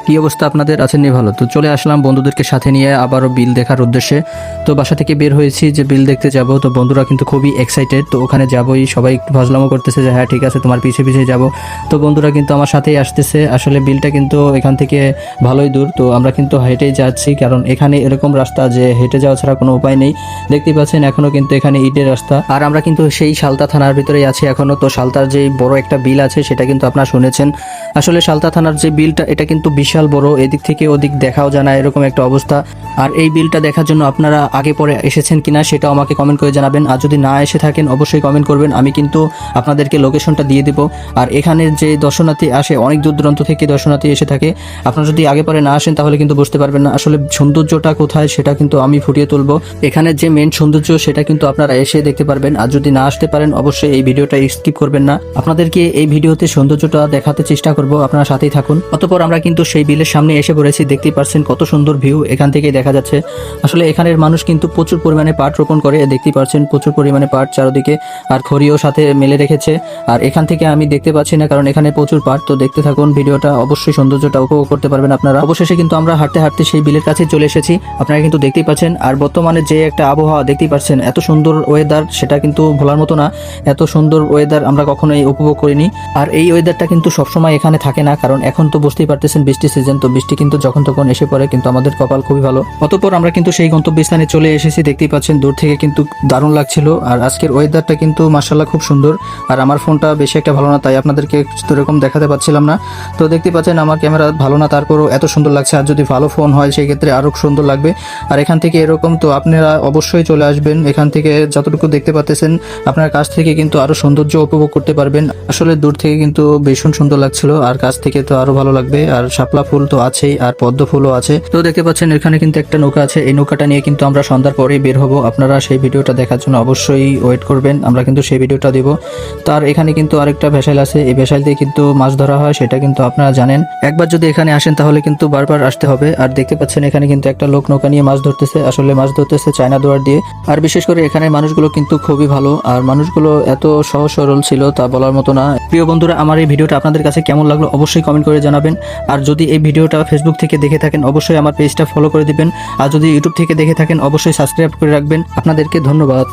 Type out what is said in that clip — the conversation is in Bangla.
কি অবস্থা আপনাদের? আছেন নি ভালো? তো চলে আসলাম বন্ধুদেরকে সাথে নিয়ে আবারও বিল দেখার উদ্দেশ্যে। তো বাসা থেকে বের হয়েছি যে বিল দেখতে যাব। তো বন্ধুরা কিন্তু খুবই এক্সাইটেড, তো ওখানে যাবই, সবাই একটু ফাজলামো করতেছে যে হ্যাঁ ঠিক আছে তোমার পিছে পিছে যাব। তো বন্ধুরা কিন্তু আমার সাথেই আসতেছে। আসলে বিলটা কিন্তু এখান থেকে ভালোই দূর, তো আমরা কিন্তু হেঁটেই যাচ্ছি, কারণ এখানে এরকম রাস্তা যে হেঁটে যাওয়া ছাড়া কোনো উপায় নেই। দেখতেই পাচ্ছেন এখনো কিন্তু এখানে ইটের রাস্তা, আর আমরা কিন্তু সেই সালতা থানার ভিতরেই আছি এখনো। তো সালতার যে বড় একটা বিল আছে সেটা কিন্তু আপনারা শুনেছেন। আসলে সালতা থানার যে বিলটা এটা কিন্তু বিশাল বড়, এদিক থেকে ওদিক দেখাও যায় না, এরকম একটা অবস্থা। আর এই বিলটা দেখার জন্য আপনারা আগে পরে এসেছেন কিনা সেটাও আমাকে কমেন্ট করে জানাবেন, আর যদি না এসে থাকেন অবশ্যই কমেন্ট করবেন, আমি কিন্তু আপনাদেরকে লোকেশনটা দিয়ে দেবো। আর এখানের যে দর্শনার্থী আসে, অনেক দূর দূরান্ত থেকে দর্শনার্থী এসে থাকে, আপনারা যদি আগে পরে না আসেন তাহলে কিন্তু বুঝতে পারবেন না আসলে সৌন্দর্যটা কোথায়, সেটা কিন্তু আমি ফুটিয়ে তুলবো। এখানে যে মেন সৌন্দর্য সেটা কিন্তু আপনারা এসে দেখতে পারবেন, আর যদি না আসতে পারেন অবশ্যই এই ভিডিওটা স্কিপ করবেন না। আপনাদেরকে এই ভিডিওতে সৌন্দর্যটা দেখাতে চেষ্টা করব, আপনারা সাথেই থাকুন। অতঃপর আমরা কিন্তু সেই বিলের সামনে এসে পড়েছি, দেখতেই পাচ্ছেন কত সুন্দর ভিউ এখান থেকে দেখা যাচ্ছে। আসলে এখানের মানুষ কিন্তু প্রচুর পরিমাণে পাট রোপণ করে, দেখতেই পাচ্ছেন প্রচুর পরিমাণে পাট চারদিকে, আর খড়িও সাথে মেলে রেখেছে। আর এখান থেকে আমি দেখতে পাচ্ছি না কারণ এখানে প্রচুর পাট। তো দেখতে থাকুন ভিডিওটা, অবশ্যই সৌন্দর্যটা উপভোগ করতে পারবেন আপনারা। অবশেষে কিন্তু আমরা হাঁটতে হাঁটতে সেই বিলের কাছে চলে এসেছি, আপনারা কিন্তু দেখতেই পাচ্ছেন। আর বর্তমানে যে একটা আবহাওয়া দেখতেই পাচ্ছেন, এত সুন্দর ওয়েদার, সেটা কিন্তু ভোলার মতো না। এত সুন্দর ওয়েদার আমরা কখনোই উপভোগ করিনি। আর এই ওয়েদারটা কিন্তু সবসময় এখানে থাকে না, কারণ এখন তো বুঝতেই পারতেছেন বৃষ্টি সিজন, তো বৃষ্টি কিন্তু যখন তখন এসে পড়ে, কিন্তু আমাদের কপাল খুবই ভালো। অতঃপর আমরা কিন্তু সেই গন্তব্যস্থানে চলে এসেছি, দেখতেই পাচ্ছেন দূর থেকে কিন্তু দারুণ লাগছিল। আর আজকের ওয়েদারটা কিন্তু মার্শাল্লাহ খুব সুন্দর। আর আমার ফোনটা বেশি একটা ভালো না, তাই আপনাদেরকে সেরকম দেখাতে পারছিলাম না। তো দেখতে পাচ্ছেন আমার ক্যামেরা ভালো না, তারপরও এত সুন্দর লাগছে। আর যদি ভালো ফোন হয় সেই ক্ষেত্রে আরও সুন্দর লাগবে। আর এখান থেকে এরকম, তো আপনারা অবশ্যই চলে আসবেন। এখান থেকে যতটুকু দেখতে পাচ্ছেন আপনার কাছ থেকে কিন্তু আরো সৌন্দর্য উপভোগ করতে পারবেন। আসলে দূর থেকে কিন্তু ভীষণ সুন্দর লাগছিল, আর কাছ থেকে তো আরো ভালো লাগবে। আর শাপলা ফুল তো আছেই, আর পদ্ম ফুলও আছে। তো দেখতে পাচ্ছেন এখানে কিন্তু একটা নৌকা আছে, এই নৌকাটা নিয়ে কিন্তু আমরা সন্ধ্যার পরেই বের হব। আপনারা সেই ভিডিওটা দেখার জন্য অবশ্যই ওয়েট করবেন, আমরা কিন্তু সেই ভিডিওটা দেব। তার এখানে কিন্তু আরেকটা ভেসাইল আছে, এই ভেসাইল দিয়ে কিন্তু মাছ ধরা হয়, সেটা কিন্তু আপনারা জানেন। একবার যদি এখানে আসেন তাহলে কিন্তু বারবার আসতে হবে। আর দেখতে পাচ্ছেন এখানে কিন্তু একটা লোক নৌকা নিয়ে মাছ ধরতেছে, আসলে মাছ ধরতেছে চায়না দোয়ার দিয়ে। আর বিশেষ করে এখানে মানুষগুলো কিন্তু খুবই ভালো, আর মানুষগুলো এত সহজ সরল ছিল তা বলার মতো না। প্রিয় বন্ধুরা, আমার এই ভিডিওটা আপনাদের কাছে কেমন লাগলো অবশ্যই কমেন্ট করে জানাবেন। আর যদি এই ভিডিওটা ফেসবুক থেকে দেখে থাকেন অবশ্যই আমার পেজটা ফলো করে দিবেন, আর যদি ইউটিউব থেকে দেখে থাকেন অবশ্যই সাবস্ক্রাইব করে রাখবেন। আপনাদেরকে ধন্যবাদ।